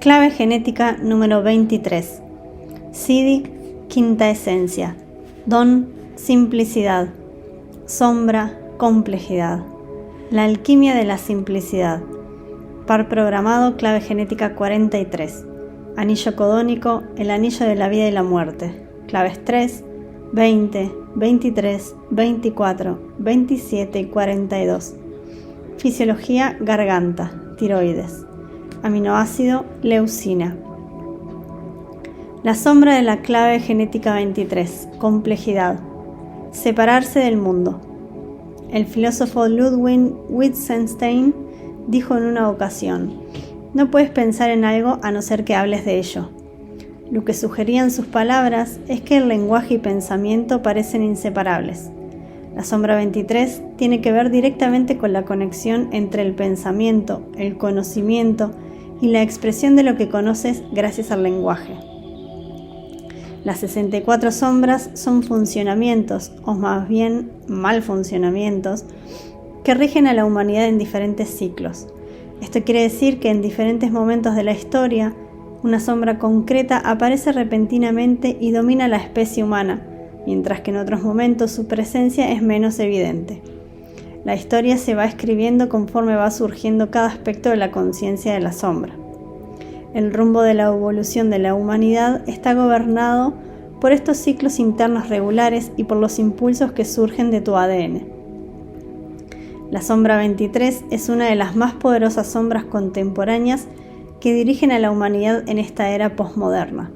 Clave genética número 23. Siddhi, quinta esencia. Don, simplicidad. Sombra, complejidad. La alquimia de la simplicidad. Par programado, clave genética 43. Anillo codónico, el anillo de la vida y la muerte. Claves 3, 20, 23, 24, 27 y 42. Fisiología, garganta, tiroides. Aminoácido, leucina. La sombra de la clave genética 23, complejidad. Separarse del mundo. El filósofo Ludwig Wittgenstein dijo en una ocasión: no puedes pensar en algo a no ser que hables de ello. Lo que sugerían sus palabras es que el lenguaje y pensamiento parecen inseparables. La sombra 23 tiene que ver directamente con la conexión entre el pensamiento, el conocimiento y la expresión de lo que conoces gracias al lenguaje. Las 64 sombras son funcionamientos, o más bien malfuncionamientos, que rigen a la humanidad en diferentes ciclos. Esto quiere decir que en diferentes momentos de la historia, una sombra concreta aparece repentinamente y domina a la especie humana, mientras que en otros momentos su presencia es menos evidente. La historia se va escribiendo conforme va surgiendo cada aspecto de la conciencia de la sombra. El rumbo de la evolución de la humanidad está gobernado por estos ciclos internos regulares y por los impulsos que surgen de tu ADN. La sombra 23 es una de las más poderosas sombras contemporáneas que dirigen a la humanidad en esta era posmoderna.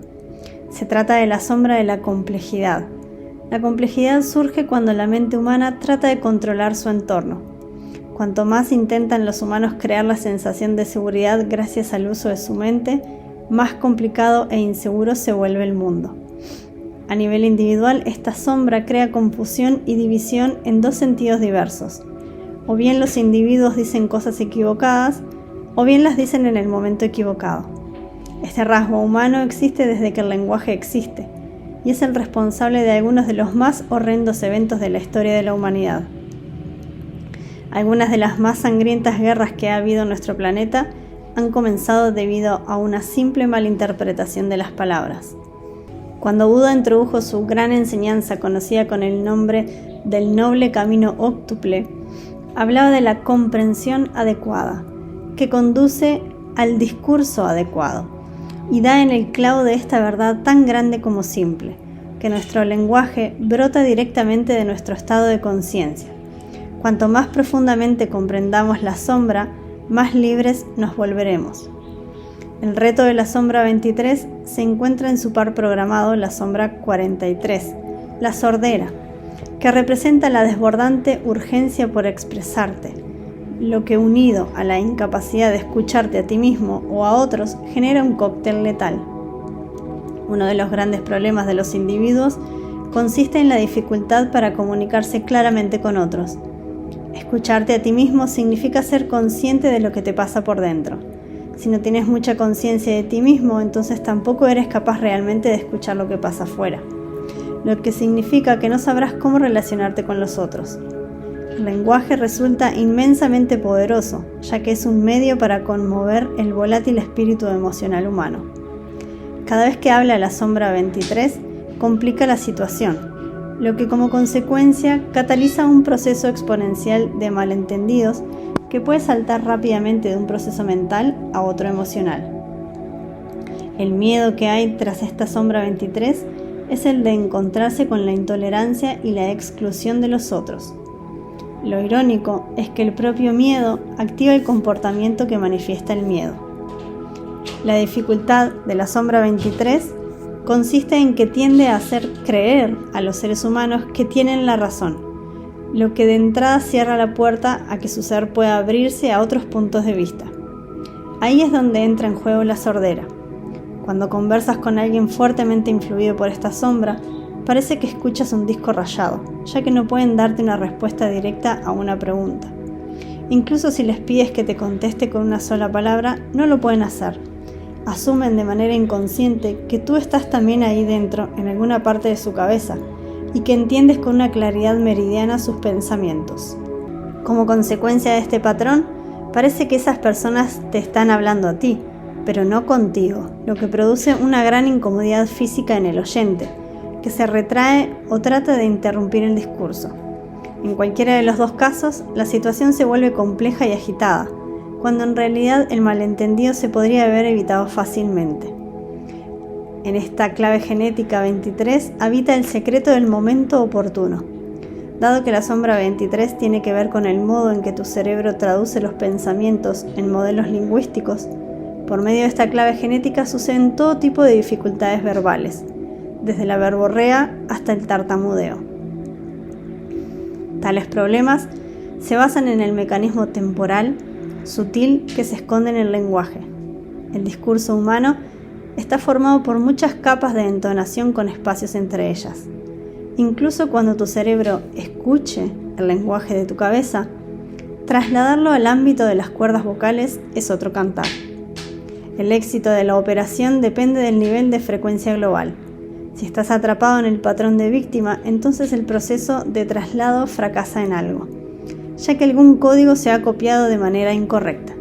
Se trata de la sombra de la complejidad. La complejidad surge cuando la mente humana trata de controlar su entorno. Cuanto más intentan los humanos crear la sensación de seguridad gracias al uso de su mente, más complicado e inseguro se vuelve el mundo. A nivel individual, esta sombra crea confusión y división en dos sentidos diversos. O bien los individuos dicen cosas equivocadas, o bien las dicen en el momento equivocado. Este rasgo humano existe desde que el lenguaje existe, y es el responsable de algunos de los más horrendos eventos de la historia de la humanidad. Algunas de las más sangrientas guerras que ha habido en nuestro planeta han comenzado debido a una simple malinterpretación de las palabras. Cuando Buda introdujo su gran enseñanza conocida con el nombre del noble camino óctuple, hablaba de la comprensión adecuada, que conduce al discurso adecuado, y da en el clavo de esta verdad tan grande como simple, que nuestro lenguaje brota directamente de nuestro estado de conciencia. Cuanto más profundamente comprendamos la sombra, más libres nos volveremos. El reto de la sombra 23 se encuentra en su par programado, la sombra 43, la sordera, que representa la desbordante urgencia por expresarte, lo que unido a la incapacidad de escucharte a ti mismo o a otros genera un cóctel letal. Uno de los grandes problemas de los individuos consiste en la dificultad para comunicarse claramente con otros. Escucharte a ti mismo significa ser consciente de lo que te pasa por dentro. Si no tienes mucha conciencia de ti mismo, entonces tampoco eres capaz realmente de escuchar lo que pasa afuera, lo que significa que no sabrás cómo relacionarte con los otros. El lenguaje resulta inmensamente poderoso, ya que es un medio para conmover el volátil espíritu emocional humano. Cada vez que habla la sombra 23, complica la situación, lo que como consecuencia cataliza un proceso exponencial de malentendidos que puede saltar rápidamente de un proceso mental a otro emocional. El miedo que hay tras esta sombra 23 es el de encontrarse con la intolerancia y la exclusión de los otros. Lo irónico es que el propio miedo activa el comportamiento que manifiesta el miedo. La dificultad de la sombra 23 consiste en que tiende a hacer creer a los seres humanos que tienen la razón, lo que de entrada cierra la puerta a que su ser pueda abrirse a otros puntos de vista. Ahí es donde entra en juego la sordera. Cuando conversas con alguien fuertemente influido por esta sombra, parece que escuchas un disco rayado, ya que no pueden darte una respuesta directa a una pregunta. Incluso si les pides que te conteste con una sola palabra, no lo pueden hacer. Asumen de manera inconsciente que tú estás también ahí dentro, en alguna parte de su cabeza, y que entiendes con una claridad meridiana sus pensamientos. Como consecuencia de este patrón, parece que esas personas te están hablando a ti, pero no contigo, lo que produce una gran incomodidad física en el oyente, que se retrae o trata de interrumpir el discurso. En cualquiera de los dos casos, la situación se vuelve compleja y agitada, cuando en realidad el malentendido se podría haber evitado fácilmente. En esta clave genética 23 habita el secreto del momento oportuno. Dado que la sombra 23 tiene que ver con el modo en que tu cerebro traduce los pensamientos en modelos lingüísticos, por medio de esta clave genética suceden todo tipo de dificultades verbales, desde la verborrea hasta el tartamudeo. Tales problemas se basan en el mecanismo temporal sutil que se esconde en el lenguaje. El discurso humano está formado por muchas capas de entonación con espacios entre ellas. Incluso cuando tu cerebro escuche el lenguaje de tu cabeza, trasladarlo al ámbito de las cuerdas vocales es otro cantar. El éxito de la operación depende del nivel de frecuencia global. Si estás atrapado en el patrón de víctima, entonces el proceso de traslado fracasa en algo, ya que algún código se ha copiado de manera incorrecta.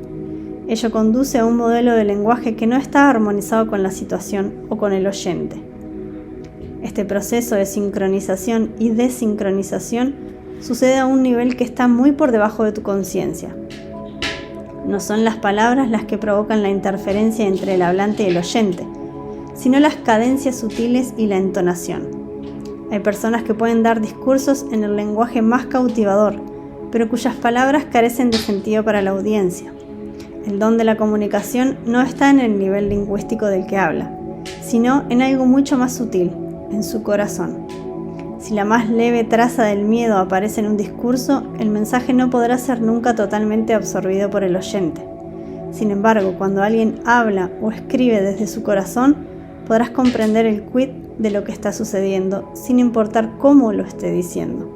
Ello conduce a un modelo de lenguaje que no está armonizado con la situación o con el oyente. Este proceso de sincronización y desincronización sucede a un nivel que está muy por debajo de tu conciencia. No son las palabras las que provocan la interferencia entre el hablante y el oyente, sino las cadencias sutiles y la entonación. Hay personas que pueden dar discursos en el lenguaje más cautivador, pero cuyas palabras carecen de sentido para la audiencia. El don de la comunicación no está en el nivel lingüístico del que habla, sino en algo mucho más sutil, en su corazón. Si la más leve traza del miedo aparece en un discurso, el mensaje no podrá ser nunca totalmente absorbido por el oyente. Sin embargo, cuando alguien habla o escribe desde su corazón, podrás comprender el quid de lo que está sucediendo, sin importar cómo lo esté diciendo.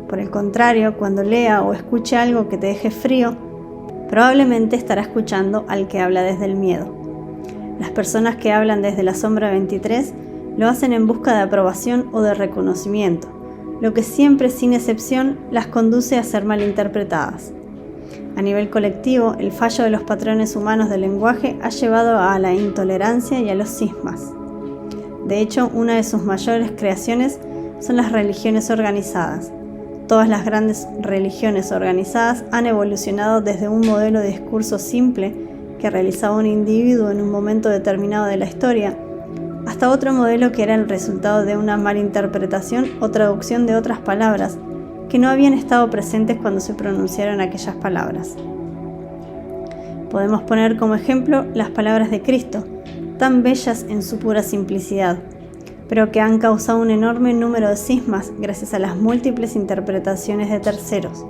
Por el contrario, cuando lea o escuche algo que te deje frío, probablemente estará escuchando al que habla desde el miedo. Las personas que hablan desde la sombra 23 lo hacen en busca de aprobación o de reconocimiento, lo que siempre, sin excepción, las conduce a ser malinterpretadas. A nivel colectivo, el fallo de los patrones humanos del lenguaje ha llevado a la intolerancia y a los cismas. De hecho, una de sus mayores creaciones son las religiones organizadas. Todas las grandes religiones organizadas han evolucionado desde un modelo de discurso simple que realizaba un individuo en un momento determinado de la historia, hasta otro modelo que era el resultado de una malinterpretación o traducción de otras palabras que no habían estado presentes cuando se pronunciaron aquellas palabras. Podemos poner como ejemplo las palabras de Cristo, tan bellas en su pura simplicidad, pero que han causado un enorme número de cismas gracias a las múltiples interpretaciones de terceros,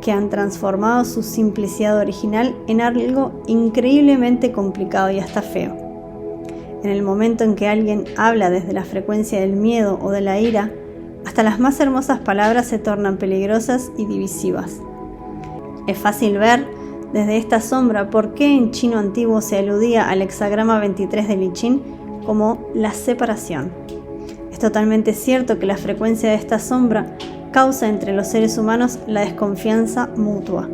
que han transformado su simplicidad original en algo increíblemente complicado y hasta feo. En el momento en que alguien habla desde la frecuencia del miedo o de la ira, hasta las más hermosas palabras se tornan peligrosas y divisivas. Es fácil ver desde esta sombra por qué en chino antiguo se aludía al hexagrama 23 de I Ching como la separación. Es totalmente cierto que la frecuencia de esta sombra causa entre los seres humanos la desconfianza mutua,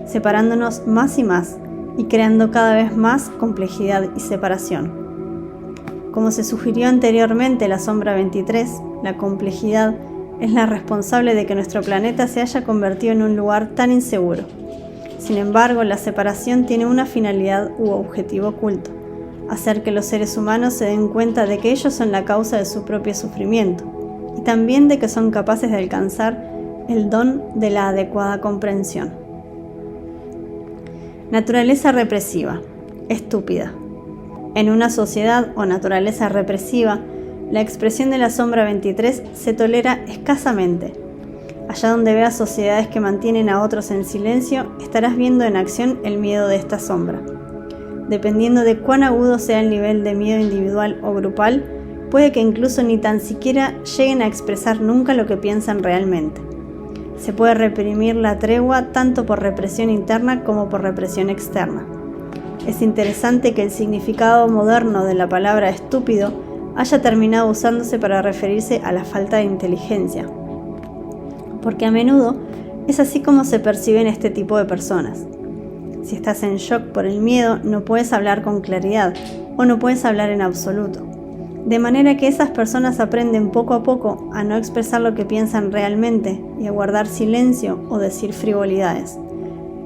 separándonos más y más y creando cada vez más complejidad y separación. Como se sugirió anteriormente, la sombra 23, la complejidad, es la responsable de que nuestro planeta se haya convertido en un lugar tan inseguro. Sin embargo, la separación tiene una finalidad u objetivo oculto: hacer que los seres humanos se den cuenta de que ellos son la causa de su propio sufrimiento, y también de que son capaces de alcanzar el don de la adecuada comprensión. Naturaleza represiva, estúpida. En una sociedad o naturaleza represiva, la expresión de la sombra 23 se tolera escasamente. Allá donde veas sociedades que mantienen a otros en silencio, estarás viendo en acción el miedo de esta sombra. Dependiendo de cuán agudo sea el nivel de miedo individual o grupal, puede que incluso ni tan siquiera lleguen a expresar nunca lo que piensan realmente. Se puede reprimir la tregua tanto por represión interna como por represión externa. Es interesante que el significado moderno de la palabra estúpido haya terminado usándose para referirse a la falta de inteligencia, porque a menudo es así como se perciben este tipo de personas. Si estás en shock por el miedo, no puedes hablar con claridad o no puedes hablar en absoluto. De manera que esas personas aprenden poco a poco a no expresar lo que piensan realmente y a guardar silencio o decir frivolidades,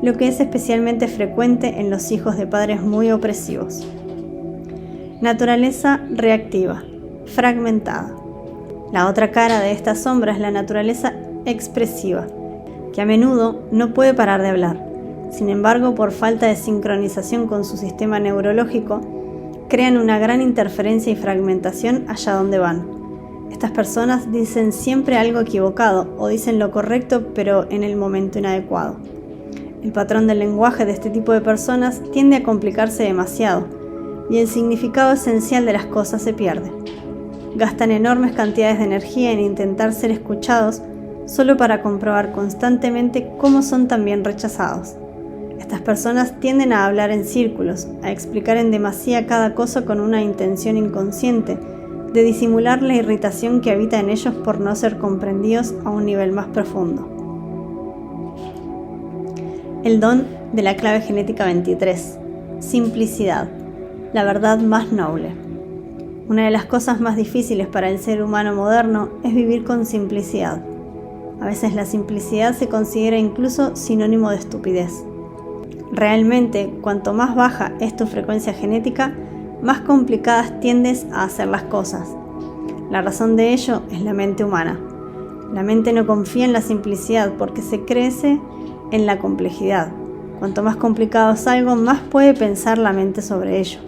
lo que es especialmente frecuente en los hijos de padres muy opresivos. Naturaleza reactiva, fragmentada. La otra cara de esta sombra es la naturaleza expresiva, que a menudo no puede parar de hablar. Sin embargo, por falta de sincronización con su sistema neurológico, crean una gran interferencia y fragmentación allá donde van. Estas personas dicen siempre algo equivocado o dicen lo correcto pero en el momento inadecuado. El patrón del lenguaje de este tipo de personas tiende a complicarse demasiado y el significado esencial de las cosas se pierde. Gastan enormes cantidades de energía en intentar ser escuchados solo para comprobar constantemente cómo son también rechazados. Estas personas tienden a hablar en círculos, a explicar en demasía cada cosa con una intención inconsciente de disimular la irritación que habita en ellos por no ser comprendidos a un nivel más profundo. El don de la clave genética 23. Simplicidad, la verdad más noble. Una de las cosas más difíciles para el ser humano moderno es vivir con simplicidad. A veces la simplicidad se considera incluso sinónimo de estupidez. Realmente, cuanto más baja es tu frecuencia genética, más complicadas tiendes a hacer las cosas. La razón de ello es la mente humana. La mente no confía en la simplicidad porque se crece en la complejidad. Cuanto más complicado es algo, más puede pensar la mente sobre ello.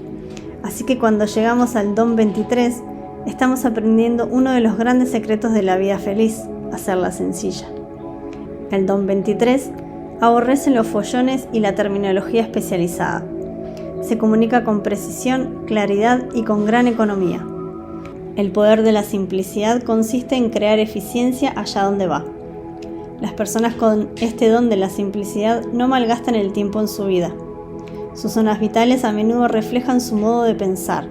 Así que cuando llegamos al don 23, estamos aprendiendo uno de los grandes secretos de la vida feliz, hacerla sencilla. El don 23 aborrece los follones y la terminología especializada. Se comunica con precisión, claridad y con gran economía. El poder de la simplicidad consiste en crear eficiencia allá donde va. Las personas con este don de la simplicidad no malgastan el tiempo en su vida. Sus zonas vitales a menudo reflejan su modo de pensar,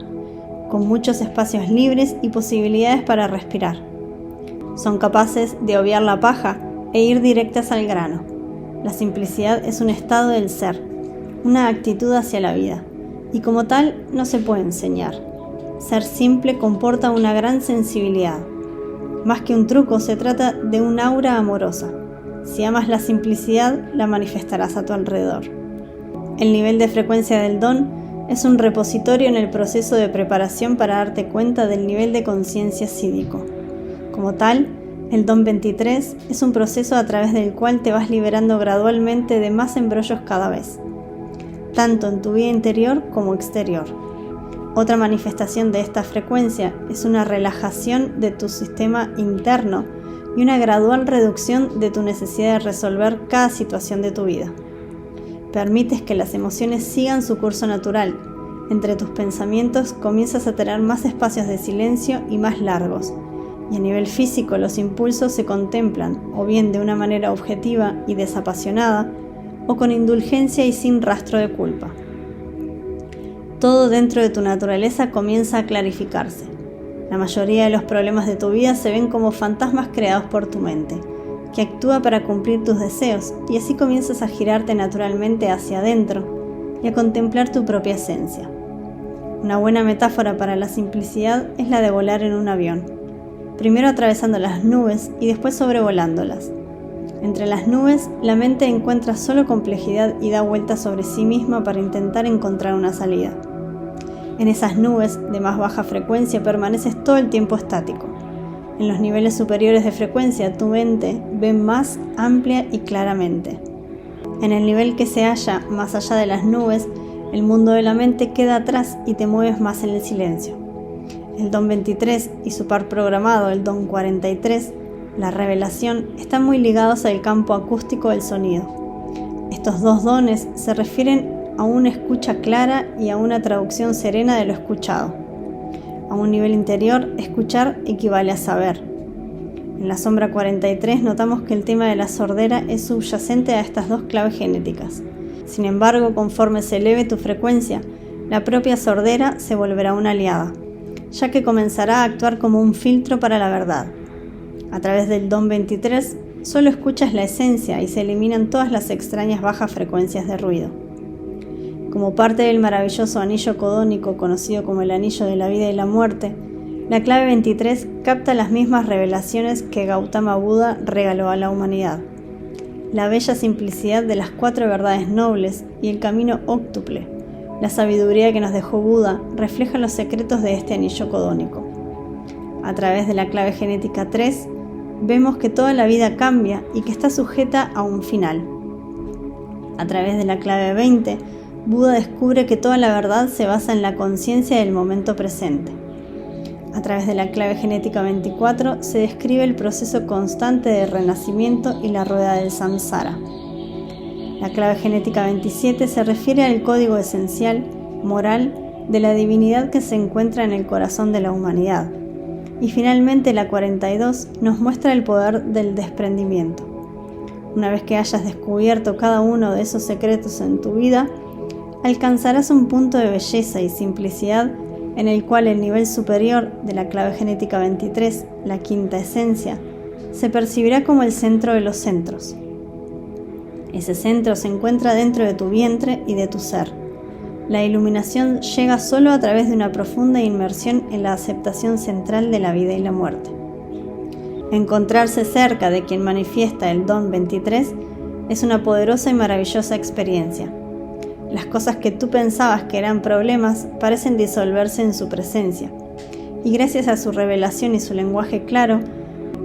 con muchos espacios libres y posibilidades para respirar. Son capaces de obviar la paja e ir directas al grano. La simplicidad es un estado del ser, una actitud hacia la vida, y como tal no se puede enseñar. Ser simple comporta una gran sensibilidad. Más que un truco, se trata de un aura amorosa. Si amas la simplicidad, la manifestarás a tu alrededor. El nivel de frecuencia del don es un repositorio en el proceso de preparación para darte cuenta del nivel de conciencia sídico. Como tal, el don 23 es un proceso a través del cual te vas liberando gradualmente de más embrollos cada vez, tanto en tu vida interior como exterior. Otra manifestación de esta frecuencia es una relajación de tu sistema interno y una gradual reducción de tu necesidad de resolver cada situación de tu vida. Permites que las emociones sigan su curso natural. Entre tus pensamientos comienzas a tener más espacios de silencio y más largos. Y a nivel físico los impulsos se contemplan, o bien de una manera objetiva y desapasionada, o con indulgencia y sin rastro de culpa. Todo dentro de tu naturaleza comienza a clarificarse. La mayoría de los problemas de tu vida se ven como fantasmas creados por tu mente, que actúa para cumplir tus deseos, y así comienzas a girarte naturalmente hacia adentro y a contemplar tu propia esencia. Una buena metáfora para la simplicidad es la de volar en un avión. Primero atravesando las nubes y después sobrevolándolas. Entre las nubes, la mente encuentra solo complejidad y da vueltas sobre sí misma para intentar encontrar una salida. En esas nubes de más baja frecuencia permaneces todo el tiempo estático. En los niveles superiores de frecuencia, tu mente ve más amplia y claramente. En el nivel que se halla más allá de las nubes, el mundo de la mente queda atrás y te mueves más en el silencio. El don 23 y su par programado, el don 43, la revelación, están muy ligados al campo acústico del sonido. Estos dos dones se refieren a una escucha clara y a una traducción serena de lo escuchado. A un nivel interior, escuchar equivale a saber. En la sombra 43 notamos que el tema de la sordera es subyacente a estas dos claves genéticas. Sin embargo, conforme se eleve tu frecuencia, la propia sordera se volverá una aliada, ya que comenzará a actuar como un filtro para la verdad. A través del don 23, solo escuchas la esencia y se eliminan todas las extrañas bajas frecuencias de ruido. Como parte del maravilloso anillo codónico conocido como el anillo de la vida y la muerte, la clave 23 capta las mismas revelaciones que Gautama Buda regaló a la humanidad. La bella simplicidad de las 4 verdades nobles y el camino óctuple, la sabiduría que nos dejó Buda, refleja los secretos de este anillo codónico. A través de la clave genética 3, vemos que toda la vida cambia y que está sujeta a un final. A través de la clave 20, Buda descubre que toda la verdad se basa en la conciencia del momento presente. A través de la clave genética 24 se describe el proceso constante de renacimiento y la rueda del samsara. La clave genética 27 se refiere al código esencial, moral, de la divinidad que se encuentra en el corazón de la humanidad. Y finalmente la 42 nos muestra el poder del desprendimiento. Una vez que hayas descubierto cada uno de esos secretos en tu vida, alcanzarás un punto de belleza y simplicidad en el cual el nivel superior de la clave genética 23, la quinta esencia, se percibirá como el centro de los centros. Ese centro se encuentra dentro de tu vientre y de tu ser. La iluminación llega solo a través de una profunda inmersión en la aceptación central de la vida y la muerte. Encontrarse cerca de quien manifiesta el don 23 es una poderosa y maravillosa experiencia. Las cosas que tú pensabas que eran problemas parecen disolverse en su presencia, y gracias a su revelación y su lenguaje claro,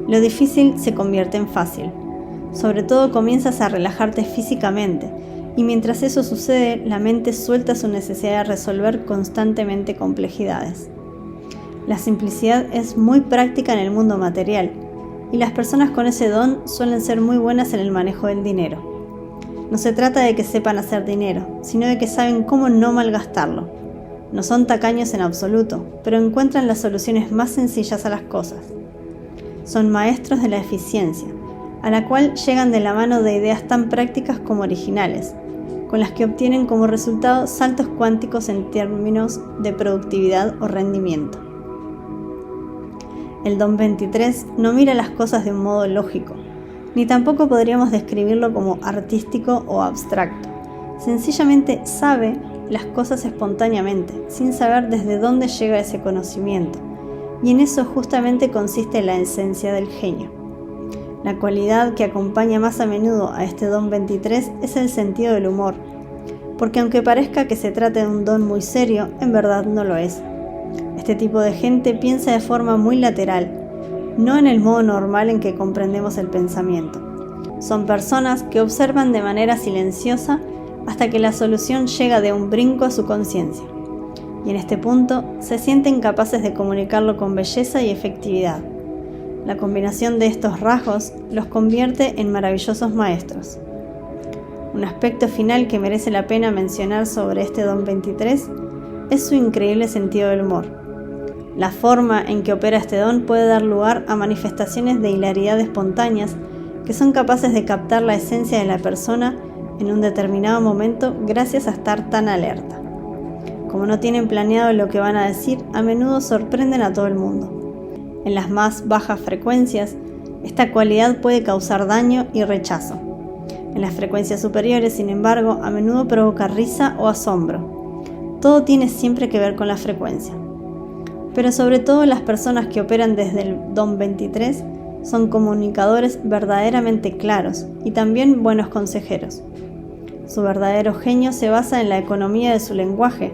lo difícil se convierte en fácil. Sobre todo comienzas a relajarte físicamente, y mientras eso sucede, la mente suelta su necesidad de resolver constantemente complejidades. La simplicidad es muy práctica en el mundo material, y las personas con ese don suelen ser muy buenas en el manejo del dinero. No se trata de que sepan hacer dinero, sino de que saben cómo no malgastarlo. No son tacaños en absoluto, pero encuentran las soluciones más sencillas a las cosas. Son maestros de la eficiencia, a la cual llegan de la mano de ideas tan prácticas como originales, con las que obtienen como resultado saltos cuánticos en términos de productividad o rendimiento. El don 23 no mira las cosas de un modo lógico, ni tampoco podríamos describirlo como artístico o abstracto. Sencillamente sabe las cosas espontáneamente, sin saber desde dónde llega ese conocimiento, y en eso justamente consiste la esencia del genio. La cualidad que acompaña más a menudo a este don 23 es el sentido del humor, porque aunque parezca que se trate de un don muy serio, en verdad no lo es. Este tipo de gente piensa de forma muy lateral, no en el modo normal en que comprendemos el pensamiento. Son personas que observan de manera silenciosa hasta que la solución llega de un brinco a su conciencia, y en este punto se sienten capaces de comunicarlo con belleza y efectividad. La combinación de estos rasgos los convierte en maravillosos maestros. Un aspecto final que merece la pena mencionar sobre este don 23 es su increíble sentido del humor. La forma en que opera este don puede dar lugar a manifestaciones de hilaridad espontáneas que son capaces de captar la esencia de la persona en un determinado momento gracias a estar tan alerta. Como no tienen planeado lo que van a decir, a menudo sorprenden a todo el mundo. En las más bajas frecuencias, esta cualidad puede causar daño y rechazo. En las frecuencias superiores, sin embargo, a menudo provoca risa o asombro. Todo tiene siempre que ver con la frecuencia. Pero sobre todo las personas que operan desde el don 23 son comunicadores verdaderamente claros y también buenos consejeros. Su verdadero genio se basa en la economía de su lenguaje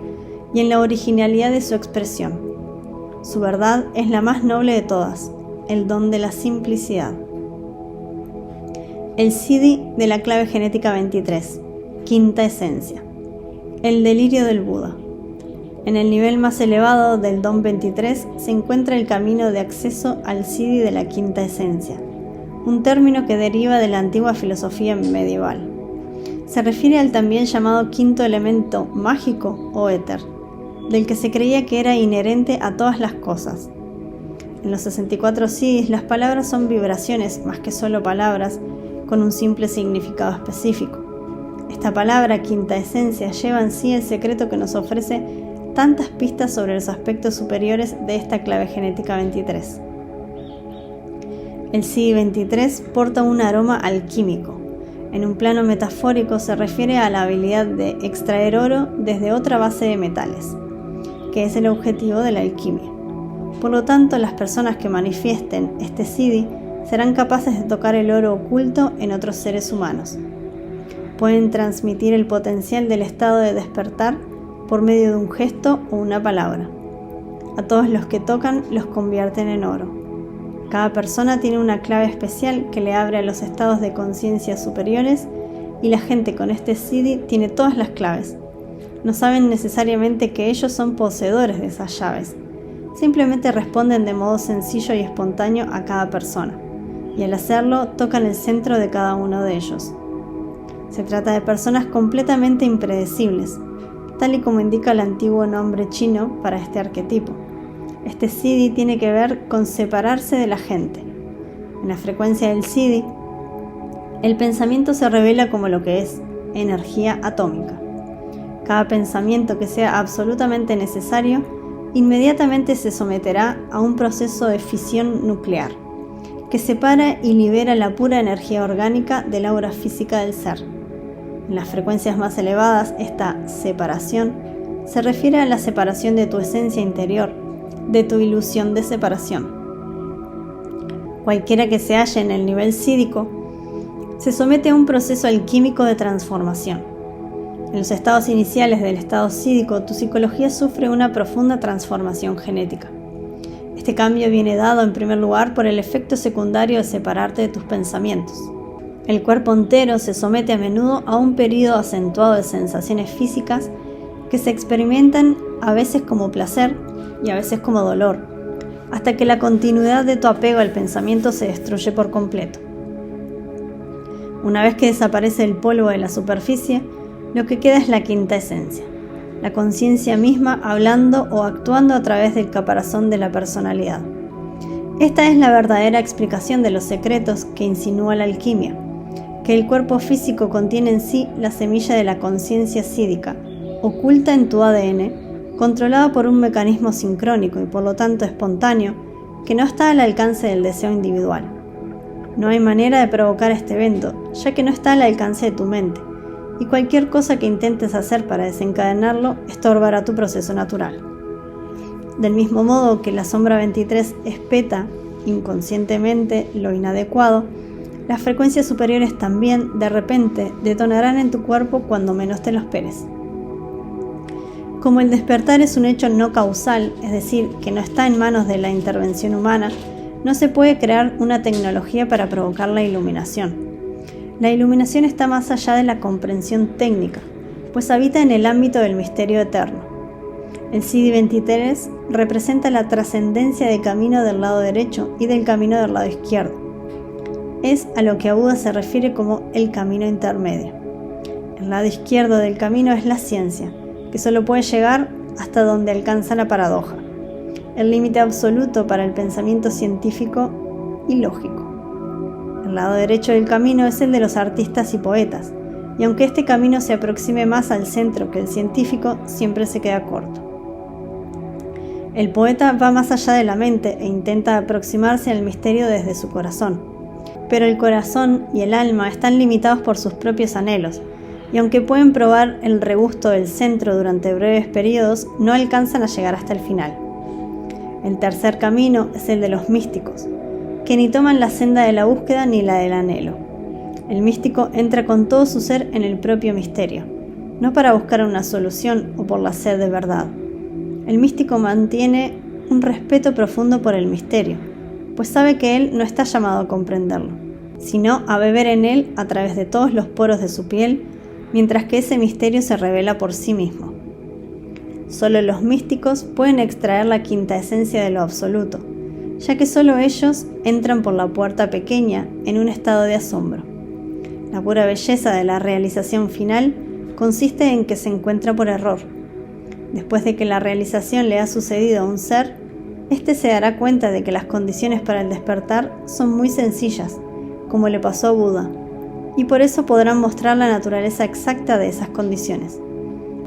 y en la originalidad de su expresión. Su verdad es la más noble de todas, el don de la simplicidad. El Siddhi de la clave genética 23, quinta esencia. El delirio del Buda. En el nivel más elevado del don 23 se encuentra el camino de acceso al Siddhi de la quinta esencia, un término que deriva de la antigua filosofía medieval. Se refiere al también llamado quinto elemento mágico o éter, del que se creía que era inherente a todas las cosas. En los 64 Siddhis las palabras son vibraciones más que solo palabras con un simple significado específico. Esta palabra, quinta esencia, lleva en sí el secreto que nos ofrece tantas pistas sobre los aspectos superiores de esta clave genética 23. El Siddhi 23 porta un aroma alquímico. En un plano metafórico se refiere a la habilidad de extraer oro desde otra base de metales, que es el objetivo de la alquimia. Por lo tanto, las personas que manifiesten este siddhi serán capaces de tocar el oro oculto en otros seres humanos. Pueden transmitir el potencial del estado de despertar por medio de un gesto o una palabra. A todos los que tocan los convierten en oro. Cada persona tiene una clave especial que le abre a los estados de conciencia superiores y la gente con este siddhi tiene todas las claves. No saben necesariamente que ellos son poseedores de esas llaves. Simplemente responden de modo sencillo y espontáneo a cada persona, y al hacerlo tocan el centro de cada uno de ellos. Se trata de personas completamente impredecibles, tal y como indica el antiguo nombre chino para este arquetipo. Este siddhi tiene que ver con separarse de la gente. En la frecuencia del siddhi, el pensamiento se revela como lo que es, energía atómica. Cada pensamiento que sea absolutamente necesario, inmediatamente se someterá a un proceso de fisión nuclear, que separa y libera la pura energía orgánica del aura física del ser. En las frecuencias más elevadas, esta separación se refiere a la separación de tu esencia interior, de tu ilusión de separación. Cualquiera que se halle en el nivel sídhico se somete a un proceso alquímico de transformación. En los estados iniciales del estado sídhico, tu psicología sufre una profunda transformación genética. Este cambio viene dado en primer lugar por el efecto secundario de separarte de tus pensamientos. El cuerpo entero se somete a menudo a un periodo acentuado de sensaciones físicas que se experimentan a veces como placer y a veces como dolor, hasta que la continuidad de tu apego al pensamiento se destruye por completo. Una vez que desaparece el polvo de la superficie, lo que queda es la quinta esencia, la conciencia misma hablando o actuando a través del caparazón de la personalidad. Esta es la verdadera explicación de los secretos que insinúa la alquimia, que el cuerpo físico contiene en sí la semilla de la conciencia sídhica, oculta en tu ADN, controlada por un mecanismo sincrónico y por lo tanto espontáneo, que no está al alcance del deseo individual. No hay manera de provocar este evento, ya que no está al alcance de tu mente, y cualquier cosa que intentes hacer para desencadenarlo estorbará tu proceso natural. Del mismo modo que la sombra 23 espeta inconscientemente lo inadecuado, las frecuencias superiores también, de repente, detonarán en tu cuerpo cuando menos te lo esperes. Como el despertar es un hecho no causal, es decir, que no está en manos de la intervención humana, no se puede crear una tecnología para provocar la iluminación. La iluminación está más allá de la comprensión técnica, pues habita en el ámbito del misterio eterno. El siddhi 23 representa la trascendencia del camino del lado derecho y del camino del lado izquierdo. Es a lo que Buda se refiere como el camino intermedio. El lado izquierdo del camino es la ciencia, que solo puede llegar hasta donde alcanza la paradoja, el límite absoluto para el pensamiento científico y lógico. El lado derecho del camino es el de los artistas y poetas, y aunque este camino se aproxime más al centro que el científico, siempre se queda corto. El poeta va más allá de la mente e intenta aproximarse al misterio desde su corazón, pero el corazón y el alma están limitados por sus propios anhelos, y aunque pueden probar el regusto del centro durante breves periodos, no alcanzan a llegar hasta el final. El tercer camino es el de los místicos, que ni toman la senda de la búsqueda ni la del anhelo. El místico entra con todo su ser en el propio misterio, no para buscar una solución o por la sed de verdad. El místico mantiene un respeto profundo por el misterio, pues sabe que él no está llamado a comprenderlo, sino a beber en él a través de todos los poros de su piel, mientras que ese misterio se revela por sí mismo. Solo los místicos pueden extraer la quinta esencia de lo absoluto, ya que solo ellos entran por la puerta pequeña en un estado de asombro. La pura belleza de la realización final consiste en que se encuentra por error. Después de que la realización le ha sucedido a un ser, éste se dará cuenta de que las condiciones para el despertar son muy sencillas, como le pasó a Buda, y por eso podrán mostrar la naturaleza exacta de esas condiciones.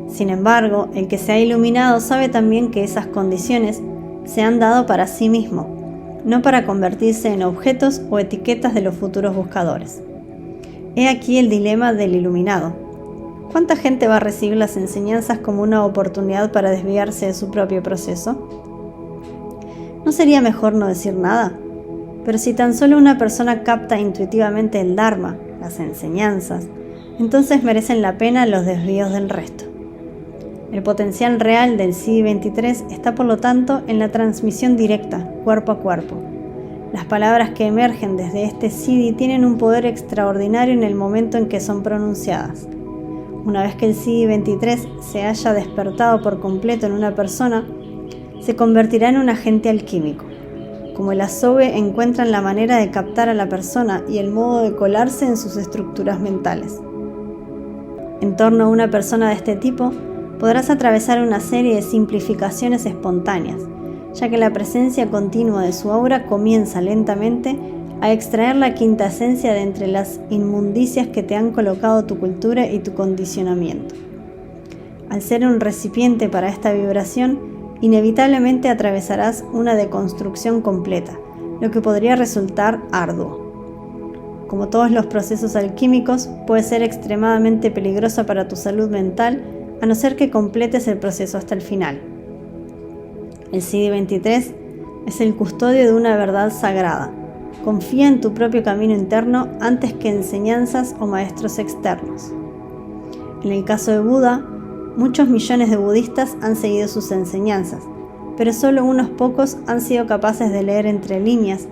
Sin embargo, el que se ha iluminado sabe también que esas condiciones se han dado para sí mismo, no para convertirse en objetos o etiquetas de los futuros buscadores. He aquí el dilema del iluminado. ¿Cuánta gente va a recibir las enseñanzas como una oportunidad para desviarse de su propio proceso? ¿No sería mejor no decir nada? Pero si tan solo una persona capta intuitivamente el Dharma, las enseñanzas, entonces merecen la pena los desvíos del resto. El potencial real del CD23 está por lo tanto en la transmisión directa, cuerpo a cuerpo. Las palabras que emergen desde este CD tienen un poder extraordinario en el momento en que son pronunciadas. Una vez que el CD23 se haya despertado por completo en una persona, se convertirá en un agente alquímico. Como el azobe encuentran la manera de captar a la persona y el modo de colarse en sus estructuras mentales. En torno a una persona de este tipo, podrás atravesar una serie de simplificaciones espontáneas, ya que la presencia continua de su aura comienza lentamente a extraer la quinta esencia de entre las inmundicias que te han colocado tu cultura y tu condicionamiento. Al ser un recipiente para esta vibración, inevitablemente atravesarás una deconstrucción completa, lo que podría resultar arduo. Como todos los procesos alquímicos, puede ser extremadamente peligroso para tu salud mental, a no ser que completes el proceso hasta el final. El CD23 es el custodio de una verdad sagrada. Confía en tu propio camino interno antes que enseñanzas o maestros externos. En el caso de Buda, muchos millones de budistas han seguido sus enseñanzas, pero solo unos pocos han sido capaces de leer entre líneas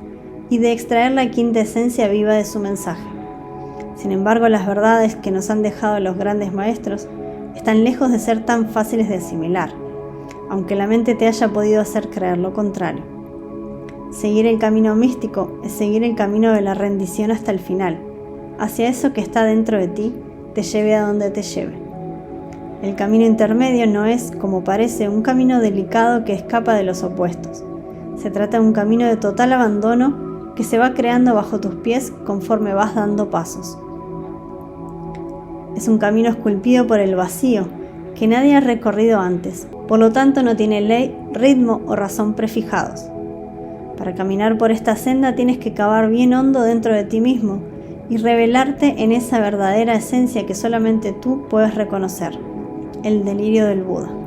y de extraer la quinta esencia viva de su mensaje. Sin embargo, las verdades que nos han dejado los grandes maestros están lejos de ser tan fáciles de asimilar, aunque la mente te haya podido hacer creer lo contrario. Seguir el camino místico es seguir el camino de la rendición hasta el final, hacia eso que está dentro de ti, te lleve a donde te lleve. El camino intermedio no es, como parece, un camino delicado que escapa de los opuestos. Se trata de un camino de total abandono que se va creando bajo tus pies conforme vas dando pasos. Es un camino esculpido por el vacío, que nadie ha recorrido antes, por lo tanto no tiene ley, ritmo o razón prefijados. Para caminar por esta senda tienes que cavar bien hondo dentro de ti mismo y revelarte en esa verdadera esencia que solamente tú puedes reconocer, el delirio del Buda.